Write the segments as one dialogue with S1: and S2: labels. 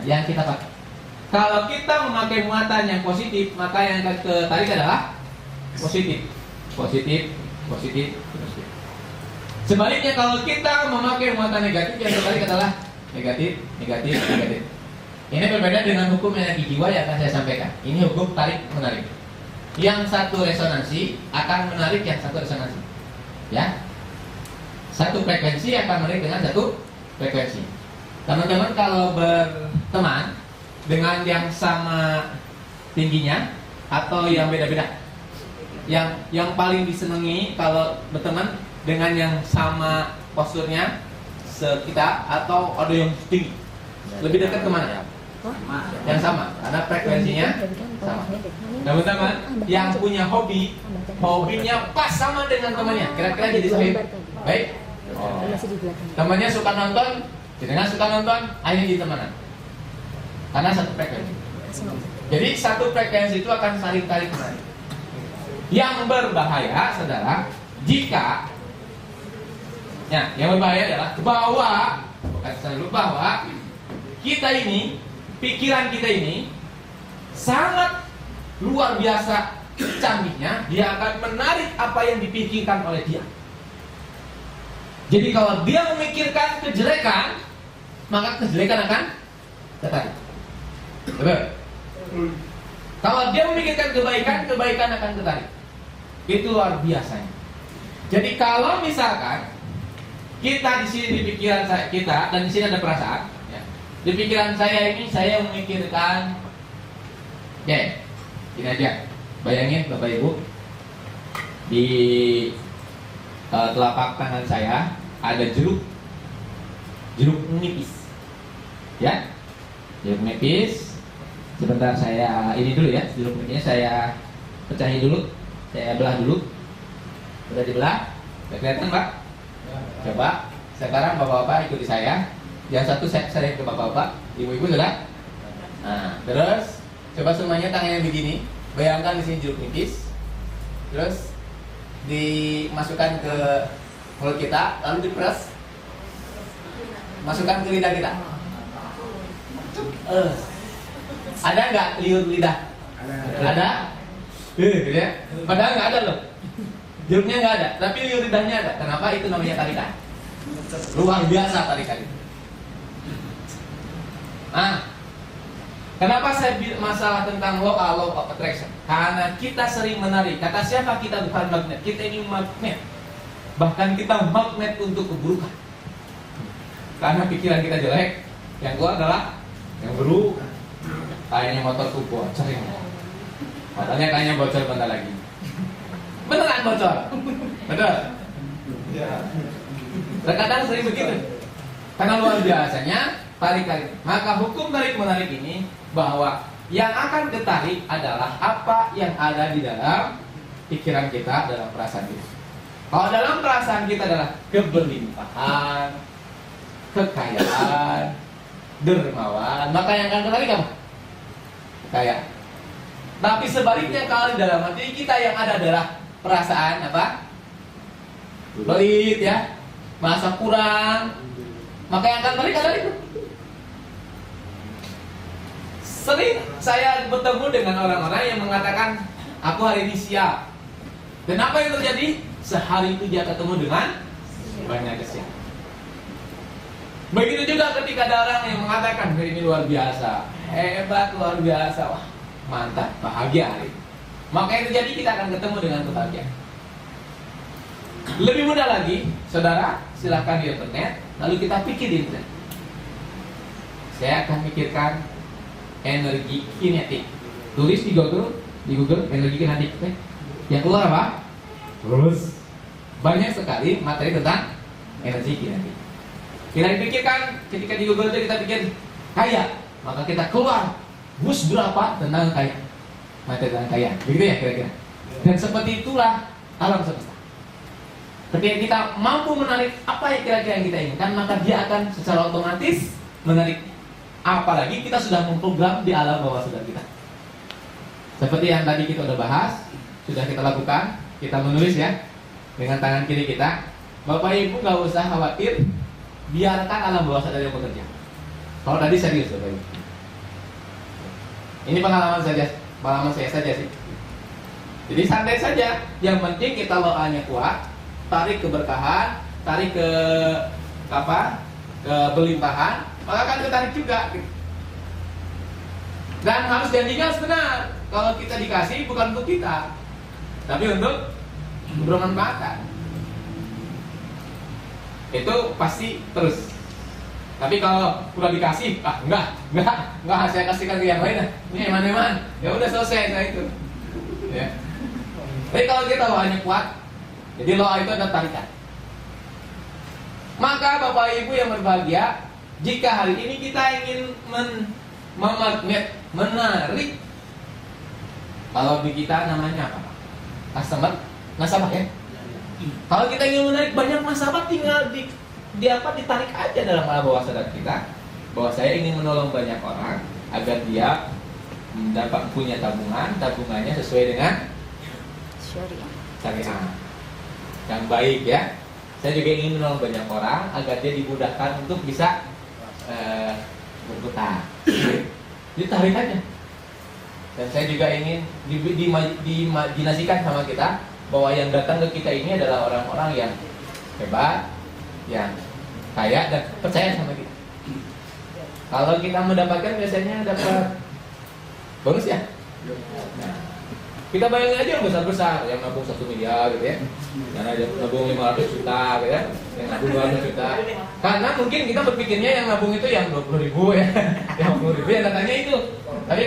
S1: yang kita pakai. Kalau kita memakai muatan yang positif, maka yang akan ketarik adalah positif, positif, positif, positif. Sebaliknya kalau kita memakai muatan negatif, yang ketarik adalah negatif, negatif, negatif. Ini berbeda dengan hukum energi jiwa yang akan saya sampaikan. Ini hukum tarik menarik. Yang satu resonansi akan menarik yang satu resonansi. Ya, satu frekuensi akan menarik dengan satu frekuensi. Teman-teman kalau berteman dengan yang sama tingginya atau yang beda-beda, yang paling disenangi kalau berteman dengan yang sama posturnya sekitar atau ada yang tinggi, lebih dekat kemana? Yang sama, karena frekuensinya sama. Teman-teman yang punya hobi, hobinya pas sama dengan temannya, kira-kira jadi sahib. Baik. Temannya suka nonton, jenengan suka nonton, akhirnya jadi temanan. Karena satu frekuensi. Jadi satu frekuensi itu akan saling tarik menarik. Yang berbahaya, saudara, jika ya, yang berbahaya adalah bahwa, bukan selalu bahwa kita ini, pikiran kita ini sangat luar biasa canggihnya, dia akan menarik apa yang dipikirkan oleh dia. Jadi kalau dia memikirkan kejelekan, maka kejelekan akan tertarik. Betul? Kalau dia memikirkan kebaikan, kebaikan akan tertarik. Itu luar biasanya. Jadi kalau misalkan kita di sini di pikiran saya, kita dan di sini ada perasaan, ya. Di pikiran saya ini saya memikirkan, ya, ini aja. Bayangin Bapak Ibu, di telapak tangan saya ada jeruk nipis, ya, jeruk nipis. Sebentar saya ini dulu ya, jeruk nipisnya saya pecahin dulu, saya belah dulu. Sudah dibelah, sudah kelihatan Pak? Coba sekarang bapak-bapak ikuti saya. Yang satu saya sering ke bapak-bapak, ibu-ibu sudah. Nah, terus coba semuanya tangannya begini. Bayangkan di sini jeruk nipis. Terus dimasukkan ke mulut kita, lalu diperas. Masukkan ke lidah kita. Ada nggak liur lidah? Ada. Gitu ya. Padahal nggak ada loh. Jeruknya nggak ada, tapi liur lidahnya ada. Kenapa? Itu namanya tarikan. Luar biasa tarikan itu. Nah, kenapa saya masalah tentang law of attraction? Karena kita sering menarik. Kata siapa kita bukan magnet? Kita ini magnet. Bahkan kita magnet untuk keburukan. Karena pikiran kita jelek, yang keluar adalah yang buruk. Kayaknya motorku bocor ini. Motornya kayaknya bocor bentar lagi. Beneran bocor? Betul? Terkadang sering begitu. Karena luar biasanya tarik-tarik. Maka hukum tarik-menarik ini bahwa yang akan ketarik adalah apa yang ada di dalam pikiran kita, dalam perasaan kita. Kalau dalam perasaan kita adalah keberlimpahan, kekayaan, dermawan, maka yang akan ketarik apa? Kekayaan. Tapi sebaliknya kalau di dalam hati kita yang ada adalah perasaan apa? Pelit ya, merasa kurang, maka yang akan tarik adalah itu. Sering saya bertemu dengan orang-orang yang mengatakan aku hari ini siap. Dan apa yang terjadi? Sehari itu dia ketemu dengan banyak kesiapan. Begitu juga ketika ada orang yang mengatakan hari ini luar biasa, hebat, luar biasa, wah mantap, bahagia hari ini. Maka yang terjadi kita akan ketemu dengan kebahagiaan. Lebih mudah lagi, saudara, silahkan di internet, lalu kita pikir di internet. Saya akan pikirkan energi kinetik. Tulis di Google energi kinetik. Yang keluar apa? Terus banyak sekali materi tentang energi kinetik. Kita pikirkan ketika di Google itu kita pikir kaya, maka kita keluar bus berapa tentang kaya, materi tentang kaya, begitu ya kira-kira. Dan seperti itulah alam semesta. Ketika kita mampu menarik apa yang kira-kira yang kita inginkan, maka dia akan secara otomatis menarik. Apalagi kita sudah memprogram di alam bawah sadar kita. Seperti yang tadi kita udah bahas, sudah kita lakukan, kita menulis ya dengan tangan kiri kita. Bapak Ibu nggak usah khawatir, biarkan alam bawah sadar yang bekerja. Kalau tadi serius Bapak Ibu. Ini pengalaman saya saja sih. Jadi santai saja. Yang penting kita loanya kuat, tarik keberkahan, tarik ke apa? Kelimpahan, maka akan ketarik juga. Dan harus janjinya harus benar. Kalau kita dikasih bukan untuk kita, tapi untuk bermanfaat. Itu pasti terus. Tapi kalau udah dikasih, enggak, saya kasihkan ke yang lain. Ini eman-eman, ya udah selesai saya itu. Ya. Tapi kalau kita loanya kuat, jadi loa itu ada tarikan. Maka Bapak Ibu yang berbahagia, jika hari ini kita ingin memagnet, menarik, kalau di kita namanya apa? Customer, nasabah ya. Kalau kita ingin menarik banyak nasabah, tinggal ditarik aja dalam alam bawah sadar kita bahwa saya ingin menolong banyak orang agar dia dapat punya tabungannya sesuai dengan syariah yang baik ya. Saya juga ingin menolong banyak orang agar dia dimudahkan untuk bisa berhutang. Jadi tarik aja. Dan saya juga ingin dimajinasikan sama kita bahwa yang datang ke kita ini adalah orang-orang yang hebat, yang kaya dan percaya sama kita. Kalau kita mendapatkan biasanya dapat bonus ya. Nah, kita bayangin aja yang besar-besar, yang nabung 1 miliar gitu ya, yang ada nabung 500 juta gitu ya, yang nabung 200 juta. Karena mungkin kita berpikirnya yang nabung itu yang 20.000 ya, yang 20.000 ya datanya itu. Tapi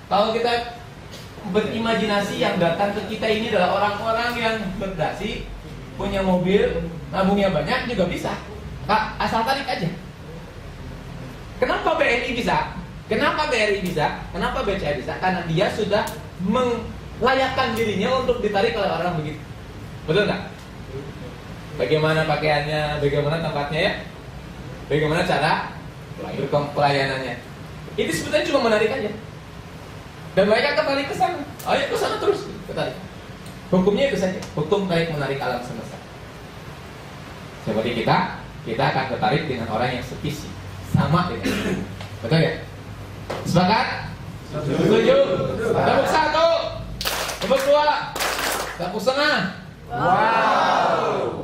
S1: kalau kita berimajinasi yang datang ke kita ini adalah orang-orang yang berdasi, punya mobil, nabungnya banyak juga bisa. Kak, asal tarik aja. Kenapa BNI bisa? Kenapa BRI bisa? Kenapa BCA bisa? Karena dia sudah melayakkan dirinya untuk ditarik oleh orang begitu. Betul nggak? Bagaimana pakaiannya, bagaimana tempatnya ya, bagaimana cara pelayanannya. Itu sebetulnya cuma menarik aja. Dan mereka kembali ke sana. Ayo ke sana terus, ketarik. Hukumnya itu saja. Hukum tarik menarik alam semesta. Seperti kita akan tertarik dengan orang yang sevisi, sama dengan kita. Betul ya? Sepakat? Setuju? Tepuk 1, tepuk 2, tepuk setengah. Wow.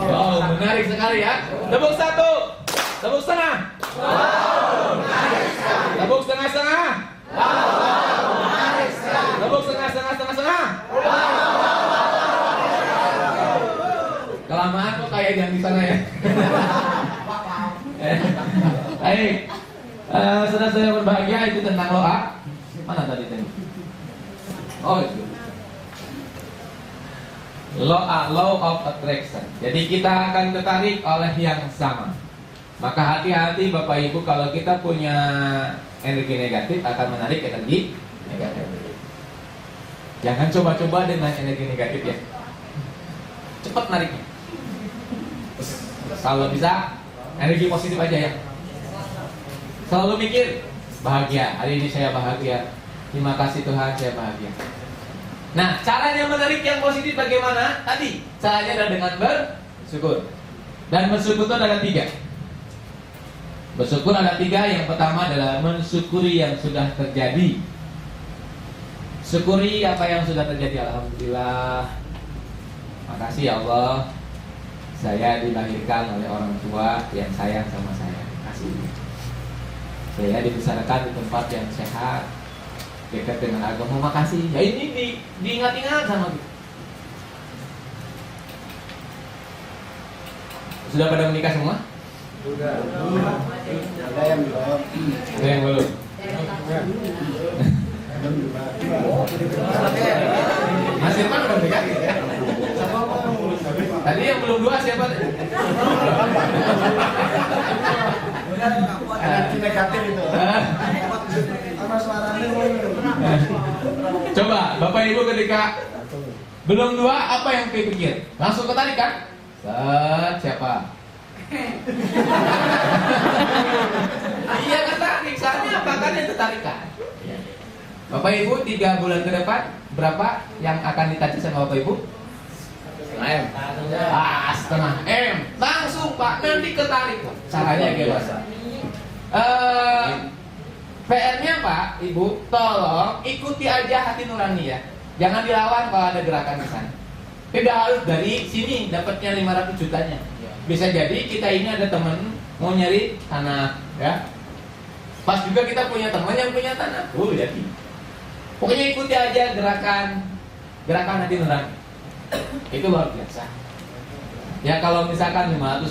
S1: Wow, menarik sekali ya. Tepuk 1, tepuk setengah. Wow, menarik sekali. Tepuk setengah-setengah. Wow, menarik sekali. Tepuk setengah-setengah. Kelamaan kok kayak yang di sana ya. Baik, saudara saya berbahagia, itu tentang loa. Mana tadi tadi? Oh itu. Law of attraction. Jadi kita akan tertarik oleh yang sama. Maka hati-hati Bapak Ibu, kalau kita punya energi negatif akan menarik energi negatif. Jangan coba-coba dengan energi negatif ya. Cepat nariknya. Kalau bisa energi positif aja ya. Selalu mikir bahagia. Hari ini saya bahagia. Terima kasih Tuhan, saya bahagia. Nah, caranya menarik yang positif bagaimana? Tadi caranya adalah dengan bersyukur. Dan bersyukur itu ada 3. Bersyukur ada 3. Yang pertama adalah mensyukuri yang sudah terjadi. Syukuri apa yang sudah terjadi. Alhamdulillah. Makasih ya Allah, saya dilahirkan oleh orang tua yang sayang sama saya. Kasih. Saya dibesarkan di tempat yang sehat, dekat dengan agama. Makasih. Ya ini diingat-ingat sama kita. Sudah pada menikah semua?
S2: Sudah. Ada yang belum.
S1: Ada yang belum. Mas Irfan udah menikah ya? Tadi yang belum 2 siapa?
S2: Energi negatif itu.
S1: Coba Bapak Ibu ketika belum 2 apa yang pikir? Langsung ketarik kan? Siapa? Iya ketarik. Soalnya apa kan yang tertarikan? Bapak Ibu 3 bulan ke depan berapa yang akan ditarik sama Bapak Ibu? M. Setengah M. Langsung Pak, nanti ketarik. Caranya gimana? PR-nya Pak, Ibu, tolong ikuti aja hati nurani ya. Jangan dilawan kalau ada gerakan ke sana. Tidak harus dari sini dapatnya 500 jutanya. Bisa jadi kita ini ada teman mau nyari tanah, ya. Pas juga kita punya teman yang punya tanah. Jadi pokoknya ikuti aja gerakan hati nurani. Itu luar biasa. Ya kalau misalkan 500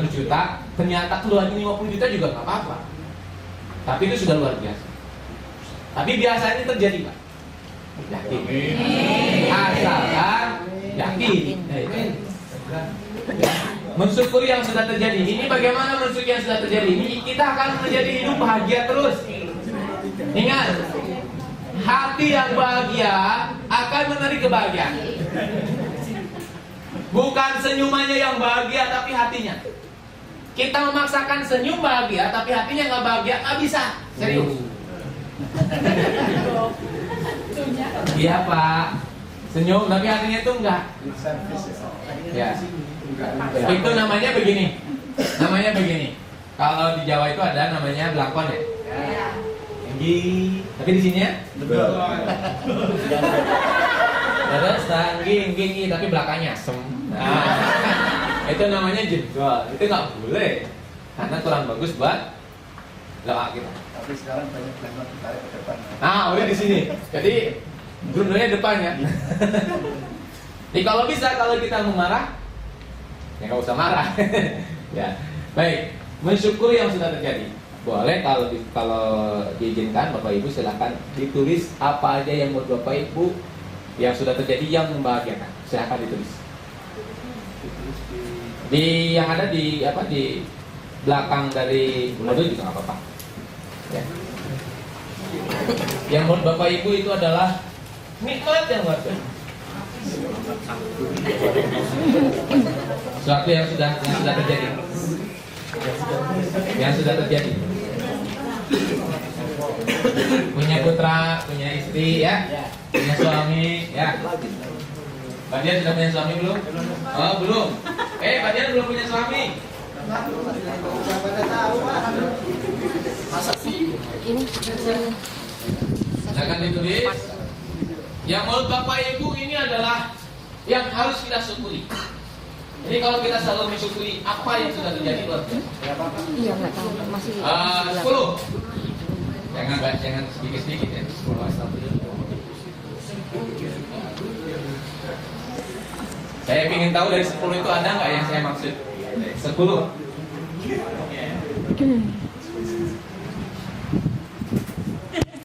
S1: juta, ternyata keluar 50 juta juga nggak apa-apa. Tapi itu sudah luar biasa. Tapi biasanya terjadi Pak. Yakin. Asalkan yakin. Mensyukuri yang sudah terjadi. Ini bagaimana mensyukuri yang sudah terjadi? Ini kita akan menjadi hidup bahagia terus. Ingat, hati yang bahagia akan menarik kebahagiaan. Bukan senyumannya yang bahagia, tapi hatinya. Kita memaksakan senyum bahagia, tapi hatinya nggak bahagia, nggak bisa. Serius. Iya Pak, senyum tapi hatinya itu enggak. Ya. Itu namanya begini. Namanya begini. Kalau di Jawa itu ada namanya belangkon ya. Tinggi. Tapi di sini ya?
S2: Betul.
S1: Terus tinggi, tapi belakangnya asem. Nah, itu namanya jenggot. Itu nggak boleh, karena kurang bagus buat doa kita.
S2: Tapi sekarang banyak pelengkap tarik ke depan.
S1: Udah di sini. Jadi grundelnya depan ya. Jadi kalau bisa, kalau kita mau marah, ya nggak usah marah. Ya, baik. Mensyukuri yang sudah terjadi. Boleh kalau diizinkan Bapak Ibu silakan ditulis apa aja yang menurut Bapak Ibu yang sudah terjadi yang membahagiakan. Silakan ditulis. Di yang ada di belakang dari modul juga nggak apa-apa. Ya. Yang menurut Bapak Ibu itu adalah nikmat yang luar biasa. Sesuatu yang sudah terjadi. Yang sudah terjadi. Punya putra, punya istri ya, punya suami ya. Mbak Dian sudah punya suami belum? Oh belum. Mbak Dian belum punya suami.
S3: Ini
S1: Silakan ditulis. Yang menurut Bapak Ibu ini adalah yang harus kita syukuri. Jadi kalau kita selalu mensyukuri apa yang sudah terjadi luar biasa.
S3: iya nggak tahu masih
S1: 10. Jangan sedikit-sedikit ya. 10. Saya ingin tahu dari 10 itu ada nggak yang saya maksud? 10.